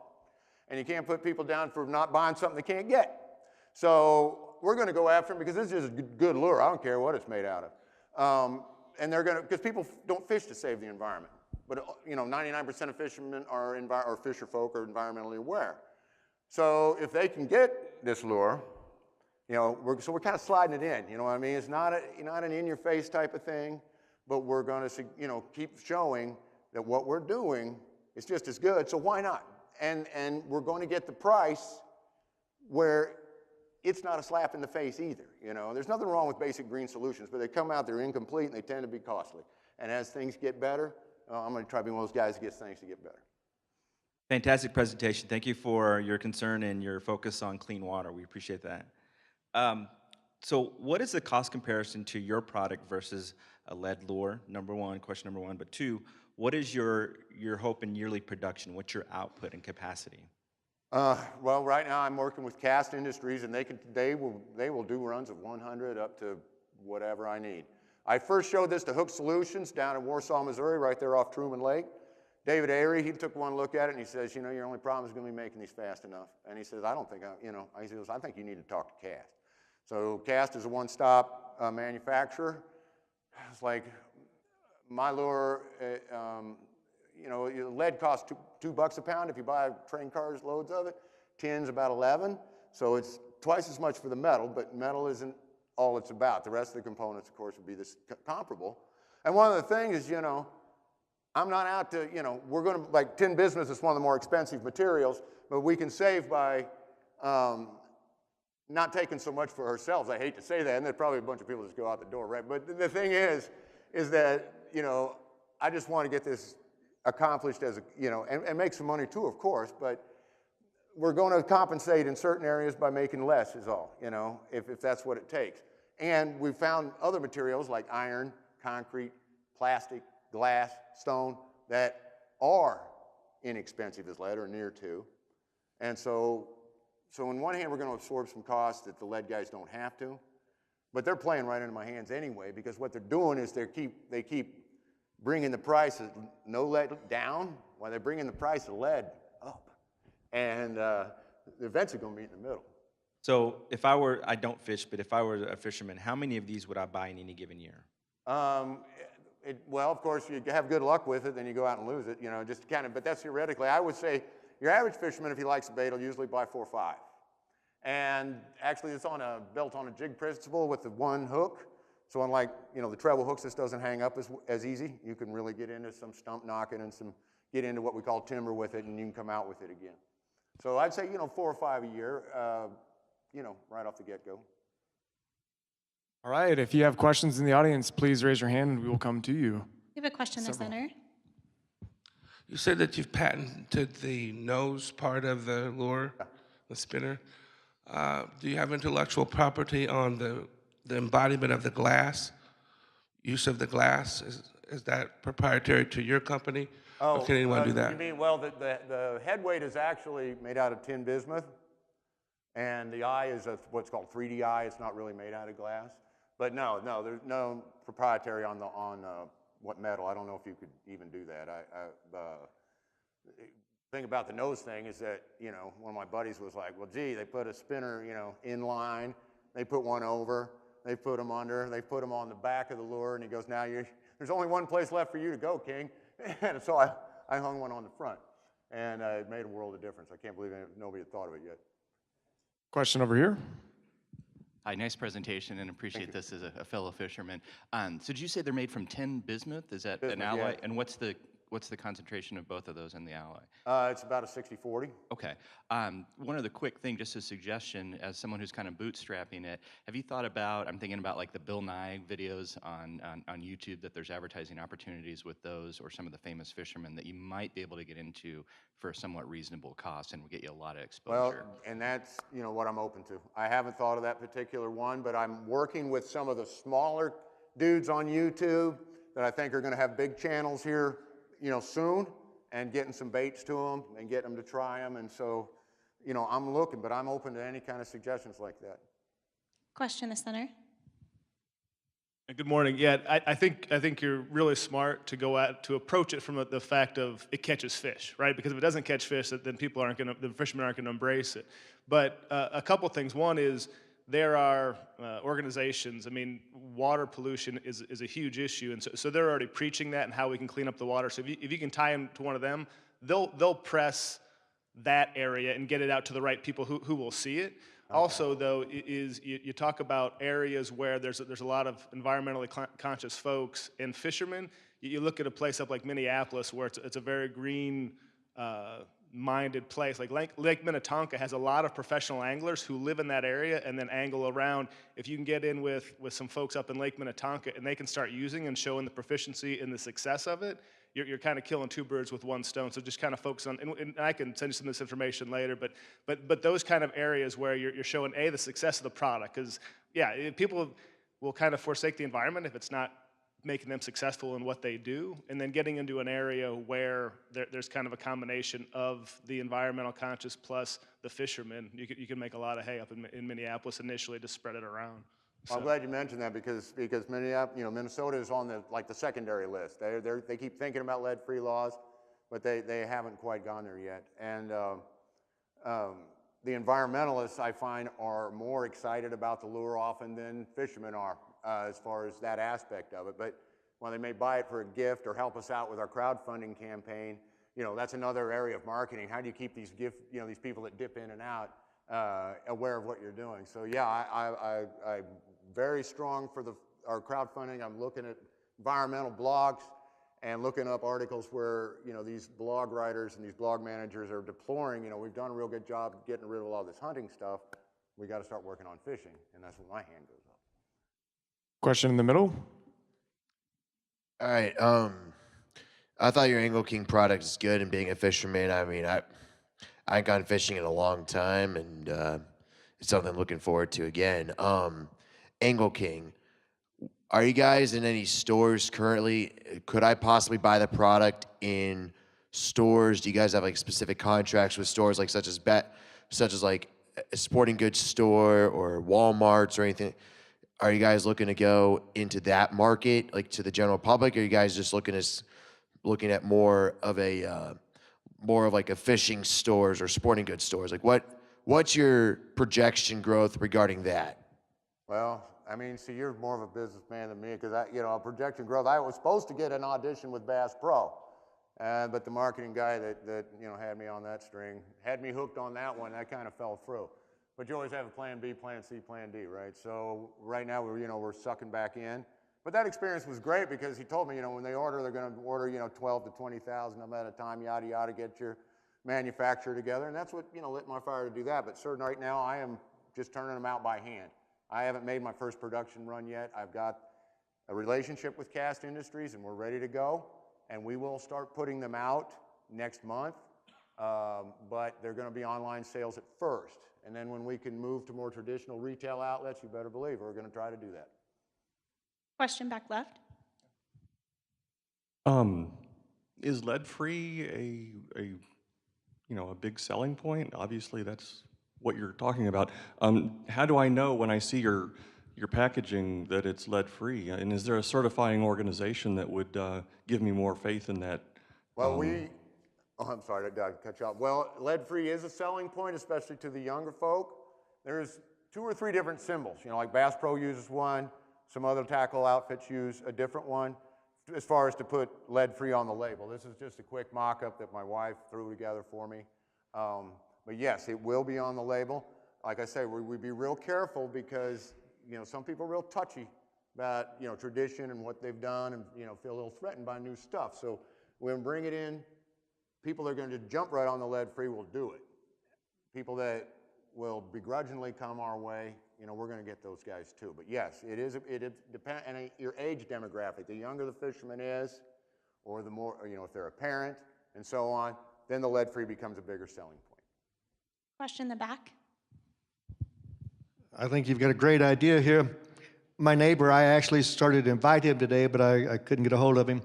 And you can't put people down for not buying something they can't get. So we're going to go after them because this is a good lure. I don't care what it's made out of. And they're going to, because people don't fish to save the environment. But, 99% of fishermen or fisher folk are environmentally aware. So if they can get this lure, we're kind of sliding it in, what I mean? It's not an in-your-face type of thing, but we're going to, keep showing that what we're doing is just as good, so why not? And we're going to get the price where it's not a slap in the face either, There's nothing wrong with basic green solutions, but they come out, they're incomplete, and they tend to be costly. And as things get better, I'm going to try to be one of those guys that gets things to get better. Fantastic presentation. Thank you for your concern and your focus on clean water. We appreciate that. So what is the cost comparison to your product versus a lead lure? Question number one. But two, what is your hope in yearly production? What's your output and capacity? Well, right now I'm working with Cast Industries, and they will do runs of 100 up to whatever I need. I first showed this to Hook Solutions down in Warsaw, Missouri, right there off Truman Lake. David Airy, he took one look at it and he says, your only problem is going to be making these fast enough. And he says, I think you need to talk to Cast. So Cast is a one-stop manufacturer. It's like my lure, lead costs $2 a pound if you buy train cars loads of it. Tin's about 11. So it's twice as much for the metal, but metal isn't all it's about. The rest of the components, of course, would be this comparable. And one of the things is, I'm not out to, we're going to, like tin business is one of the more expensive materials, but we can save by not taking so much for ourselves. I hate to say that, and there's probably a bunch of people just go out the door, right? But the thing is that, I just want to get this accomplished as and make some money too, of course, but we're going to compensate in certain areas by making less is all, if that's what it takes. And we found other materials like iron, concrete, plastic, glass, stone, that are inexpensive as lead or near to. And so on one hand, we're going to absorb some costs that the lead guys don't have to, but they're playing right into my hands anyway, because what they're doing is they keep bringing the price of no lead down while they're bringing the price of lead up. And the events are going to be in the middle. So I don't fish, but if I were a fisherman, how many of these would I buy in any given year? Well, of course, you have good luck with it, then you go out and lose it, just kind of, but that's theoretically. I would say your average fisherman, if he likes a bait, will usually buy 4 or 5. And actually, it's built on a jig principle with the one hook. So unlike, the treble hooks, this doesn't hang up as easy. You can really get into some stump knocking and get into what we call timber with it, and you can come out with it again. So I'd say, 4 or 5 a year, right off the get-go. All right, if you have questions in the audience, please raise your hand and we will come to you. We have a question in the center. You said that you've patented the nose part of the lure, the spinner. Do you have intellectual property on the embodiment of the glass, use of the glass? Is that proprietary to your company? Or can anyone do that? You mean, well, the head weight is actually made out of tin bismuth, and the eye is what's called 3D eye. It's not really made out of glass. But no, there's no proprietary on what metal. I don't know if you could even do that. The thing about the nose thing is that, one of my buddies was like, well, gee, they put a spinner, in line. They put one over. They put them under. They put them on the back of the lure. And he goes, now there's only one place left for you to go, King. And so I hung one on the front. And it made a world of difference. I can't believe nobody had thought of it yet. Question over here. Hi, nice presentation, and appreciate this as a fellow fisherman. So did you say they're made from tin bismuth? Is that an alloy? Yeah. And what's the concentration of both of those in the alloy? It's about a 60-40. Okay. One other quick thing, just a suggestion, as someone who's kind of bootstrapping it, have you thought about, I'm thinking about like the Bill Nye videos on YouTube, that there's advertising opportunities with those, or some of the famous fishermen that you might be able to get into for a somewhat reasonable cost and will get you a lot of exposure. Well, and that's, what I'm open to. I haven't thought of that particular one, but I'm working with some of the smaller dudes on YouTube that I think are going to have big channels here, soon, and getting some baits to them and getting them to try them. And so, I'm looking, but I'm open to any kind of suggestions like that. Question in the center. Good morning. Yeah, I think you're really smart to approach it from the fact of it catches fish, right? Because if it doesn't catch fish, then the fishermen aren't gonna embrace it. But a couple things. One is there are organizations. I mean, water pollution is a huge issue, and so they're already preaching that and how we can clean up the water. So if you can tie into one of them, they'll press that area and get it out to the right people who will see it. Also, though, you talk about areas where there's a lot of environmentally conscious folks and fishermen. You look at a place up like Minneapolis where it's a very green minded place. Like Lake Minnetonka has a lot of professional anglers who live in that area and then angle around. If you can get in with some folks up in Lake Minnetonka and they can start using and showing the proficiency and the success of it, you're kind of killing two birds with one stone. So just kind of focus on, and I can send you some of this information later, but those kind of areas where you're showing the success of the product, because people will kind of forsake the environment if it's not making them successful in what they do, and then getting into an area where there's kind of a combination of the environmental conscious plus the fishermen. You can make a lot of hay up in Minneapolis initially to spread it around. Well, I'm glad you mentioned that because Minnesota is on the secondary list. They keep thinking about lead-free laws, but they haven't quite gone there yet. And the environmentalists, I find, are more excited about the lure often than fishermen are as far as that aspect of it. But while they may buy it for a gift or help us out with our crowdfunding campaign, that's another area of marketing. How do you keep these these people that dip in and out aware of what you're doing? So yeah, I'm very strong for our crowdfunding. I'm looking at environmental blogs and looking up articles where these blog writers and these blog managers are deploring. We've done a real good job getting rid of a lot of this hunting stuff. We got to start working on fishing, and that's when my hand goes up. Question in the middle. All right. I thought your Angle King product is good, and being a fisherman, I mean, I ain't gone fishing in a long time, and it's something I'm looking forward to again. Angle King, are you guys in any stores currently? Could I possibly buy the product in stores? Do you guys have like specific contracts with stores, like such as like a sporting goods store or Walmart's or anything? Are you guys looking to go into that market, like to the general public? Or are you guys just looking at more of like a fishing stores or sporting goods stores? Like what's your projection growth regarding that? Well, I mean, see, you're more of a businessman than me because projection growth. I was supposed to get an audition with Bass Pro, but the marketing guy that had me on that string had me hooked on that one. That kind of fell through. but you always have a plan B, plan C, plan D, right? So right now we're sucking back in. But that experience was great because he told me, when they order, they're going to order, 12 to 20,000 of them at a time, yada, yada, get your manufacturer together. And that's what, lit my fire to do that. But sir, right now I am just turning them out by hand. I haven't made my first production run yet. I've got a relationship with Cast Industries and we're ready to go. And we will start putting them out next month. But they're going to be online sales at first. And then when we can move to more traditional retail outlets, you better believe we're going to try to do that. Question back left. Is lead-free a big selling point? Obviously, that's what you're talking about. How do I know when I see your packaging that it's lead-free? And is there a certifying organization that would give me more faith in that? Well, I'm sorry to cut you off. Well, lead-free is a selling point, especially to the younger folk. There's 2 or 3 different symbols. Like Bass Pro uses one. Some other tackle outfits use a different one as far as to put lead-free on the label. This is just a quick mock-up that my wife threw together for me. But yes, it will be on the label. Like I say, we'd be real careful because, some people are real touchy about, tradition and what they've done and, feel a little threatened by new stuff. So when we bring it in, people that are going to jump right on the lead-free will do it. People that will begrudgingly come our way, we're going to get those guys too. But yes, it depends, and your age demographic. The younger the fisherman is, or the more, if they're a parent and so on, then the lead-free becomes a bigger selling point. Question in the back. I think you've got a great idea here. My neighbor, I actually started to invite him today, but I couldn't get a hold of him.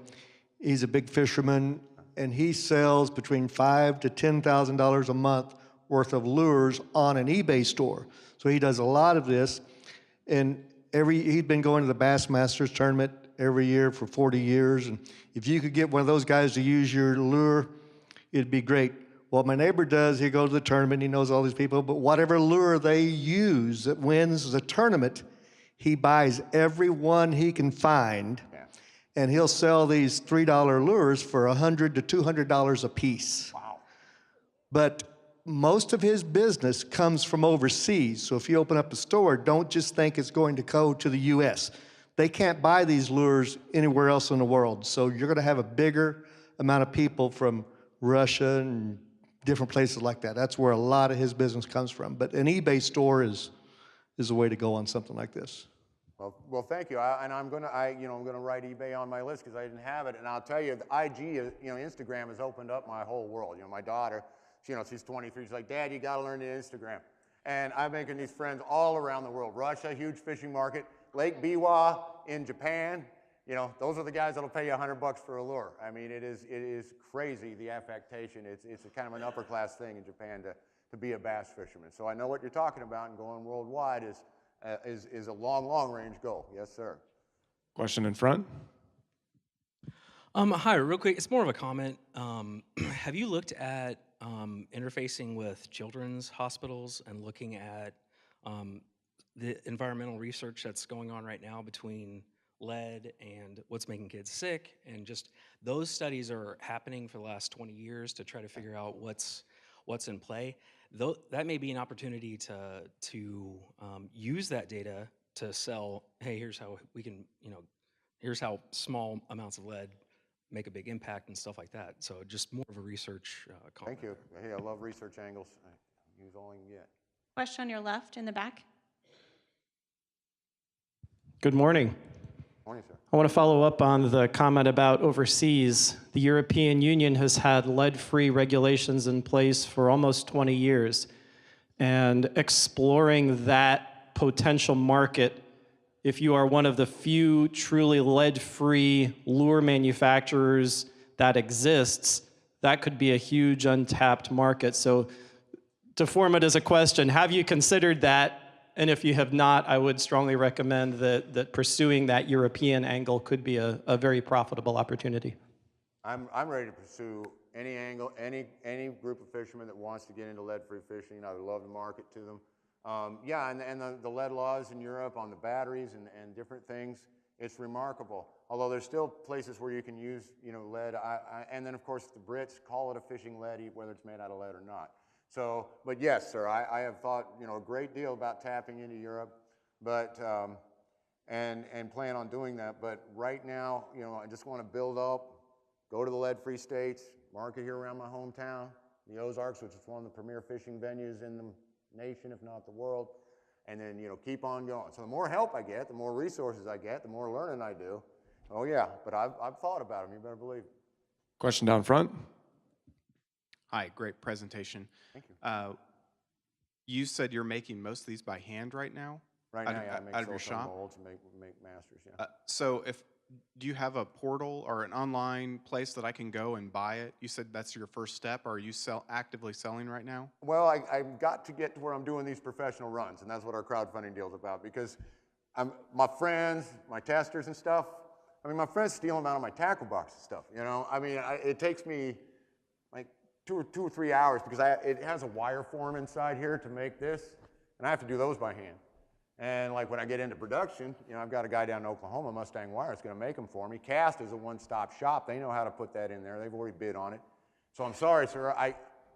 He's a big fisherman, and he sells between $5,000 to $10,000 a month worth of lures on an eBay store. So he does a lot of this, and he'd been going to the Bassmasters tournament every year for 40 years, and if you could get one of those guys to use your lure, it'd be great. What my neighbor does, he goes to the tournament, he knows all these people, but whatever lure they use that wins the tournament, he buys every one he can find, and he'll sell these $3 lures for $100 to $200 a piece. Wow. But most of his business comes from overseas. So if you open up a store, don't just think it's going to go to the U.S. They can't buy these lures anywhere else in the world. So you're going to have a bigger amount of people from Russia and different places like that. That's where a lot of his business comes from. But an eBay store is the way to go on something like this. Well, thank you. I'm going to write eBay on my list because I didn't have it. And I'll tell you, the IG, Instagram has opened up my whole world. My daughter, she's 23. She's like, Dad, you got to learn the Instagram. And I'm making these friends all around the world. Russia, huge fishing market. Lake Biwa in Japan. Those are the guys that'll pay you $100 for a lure. I mean, it is crazy, the affectation. It's a kind of an upper class thing in Japan to be a bass fisherman. So I know what you're talking about, and going worldwide is a long range goal. Yes, sir. Question in front. Hi, real quick. It's more of a comment. Have you looked at interfacing with children's hospitals and looking at the environmental research that's going on right now between lead and what's making kids sick? And just those studies are happening for the last 20 years to try to figure out what's in play. That may be an opportunity to use that data to sell, hey, here's how we can, here's how small amounts of lead make a big impact and stuff like that. So just more of a research comment. Thank you. Hey, I love research angles. I use all I can get. Question on your left in the back. Good morning. Morning, sir. I want to follow up on the comment about overseas. The European Union has had lead-free regulations in place for almost 20 years. And exploring that potential market, if you are one of the few truly lead-free lure manufacturers that exists, that could be a huge untapped market. So to form it as a question, have you considered that? And if you have not, I would strongly recommend that pursuing that European angle could be a very profitable opportunity. I'm ready to pursue any angle, any group of fishermen that wants to get into lead-free fishing. I would love to market to them. Yeah, and the lead laws in Europe on the batteries and different things, it's remarkable. Although there's still places where you can use lead, and then of course the Brits call it a fishing lead, whether it's made out of lead or not. So, but yes, sir, I have thought, a great deal about tapping into Europe, but, and plan on doing that. But right now, I just want to build up, go to the lead-free states, market here around my hometown, the Ozarks, which is one of the premier fishing venues in the nation, if not the world, and then, keep on going. So the more help I get, the more resources I get, the more learning I do. Oh yeah, but I've thought about them, you better believe it. Question down front. Hi, great presentation. Thank you. You said you're making most of these by hand right now? Right now, yeah, I make out of your silicone shop? molds and make masters, yeah. So do you have a portal or an online place that I can go and buy it? You said that's your first step. Or are you actively selling right now? Well, I've got to get to where I'm doing these professional runs, and that's what our crowdfunding deal is about, because my friends, my testers and stuff, my friends steal them out of my tackle box and stuff, it takes me like two or 3 hours because it has a wire form inside here to make this, and I have to do those by hand. And like when I get into production, I've got a guy down in Oklahoma, Mustang Wire, that's going to make them for me. Cast is a one-stop shop. They know how to put that in there. They've already bid on it. So I'm sorry, sir.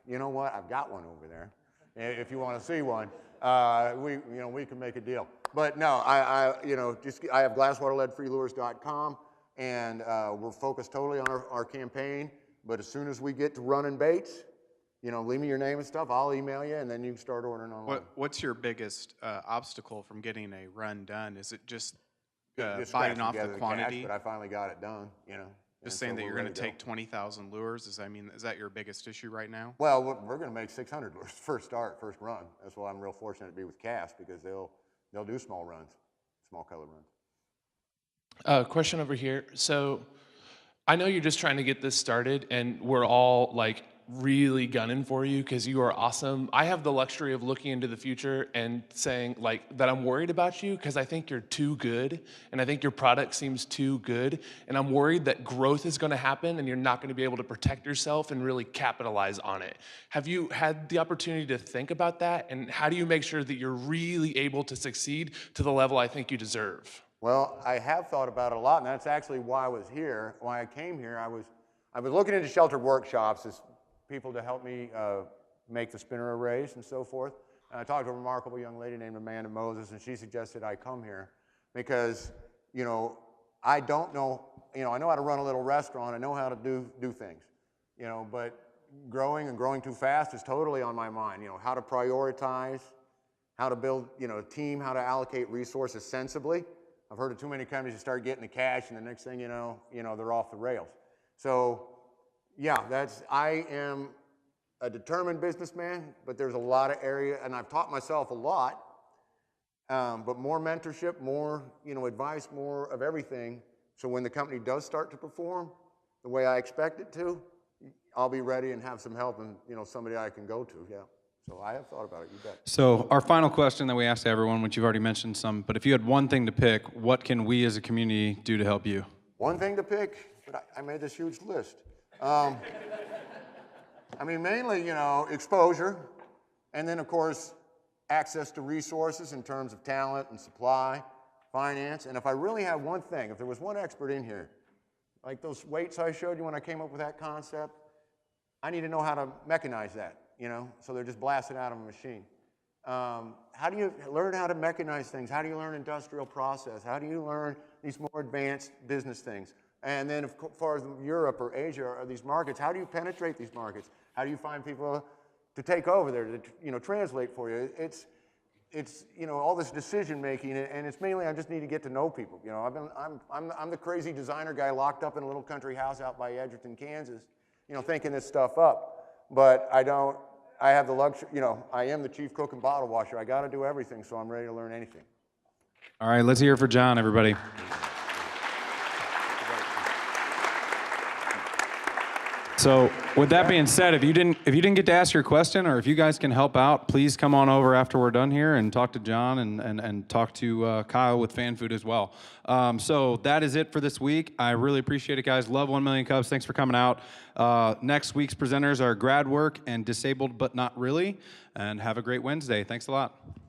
You know what? I've got one over there. If you want to see one, we can make a deal. But no, I have glasswaterleadfreelures.com, and we're focused totally on our campaign. But as soon as we get to running baits, leave me your name and stuff. I'll email you, and then you can start ordering online. What's your biggest obstacle from getting a run done? Is it just Just biting scratching off the together quantity? cash, but I finally got it done, Just and saying so that we're you're going ready to go. take 20,000 lures? Is that your biggest issue right now? Well, we're going to make 600 lures first run. That's why I'm real fortunate to be with Cast, because they'll do small runs, small color runs. Question over here. So I know you're just trying to get this started, and we're all like really gunning for you because you are awesome. I have the luxury of looking into the future and saying like that I'm worried about you because I think you're too good, and I think your product seems too good, and I'm worried that growth is going to happen and you're not going to be able to protect yourself and really capitalize on it. Have you had the opportunity to think about that, and how do you make sure that you're really able to succeed to the level I think you deserve? Well, I have thought about it a lot, and that's actually why I was here. Why I came here, I was looking into sheltered workshops as people to help me make the spinner arrays and so forth. And I talked to a remarkable young lady named Amanda Moses, and she suggested I come here because, I don't know, I know how to run a little restaurant, I know how to do things, but growing too fast is totally on my mind. How to prioritize, how to build, a team, how to allocate resources sensibly. I've heard of too many companies that start getting the cash, and the next thing you know, they're off the rails. So, yeah, I am a determined businessman, but there's a lot of area, and I've taught myself a lot, but more mentorship, more, advice, more of everything. So when the company does start to perform the way I expect it to, I'll be ready and have some help and, somebody I can go to, yeah. So I have thought about it, you bet. So our final question that we asked everyone, which you've already mentioned some, but if you had one thing to pick, what can we as a community do to help you? One thing to pick, but I made this huge list. Mainly, exposure, and then, of course, access to resources in terms of talent and supply, finance, and if I really had one thing, if there was one expert in here, like those weights I showed you when I came up with that concept, I need to know how to mechanize that, so they're just blasted out of a machine. How do you learn how to mechanize things? How do you learn industrial process? How do you learn these more advanced business things? And then as far as Europe or Asia or these markets, how do you penetrate these markets? How do you find people to take over there, to translate for you? It's all this decision making, and it's mainly I just need to get to know people. I'm the crazy designer guy locked up in a little country house out by Edgerton, Kansas, thinking this stuff up. But I have the luxury, I am the chief cook and bottle washer. I got to do everything, so I'm ready to learn anything. All right, let's hear it for John, everybody. So with that being said, if you didn't get to ask your question, or if you guys can help out, please come on over after we're done here and talk to John and talk to Kyle with Fan Food as well. So that is it for this week. I really appreciate it, guys. Love 1 Million Cups. Thanks for coming out. Next week's presenters are Grad Work and Disabled But Not Really. And have a great Wednesday. Thanks a lot.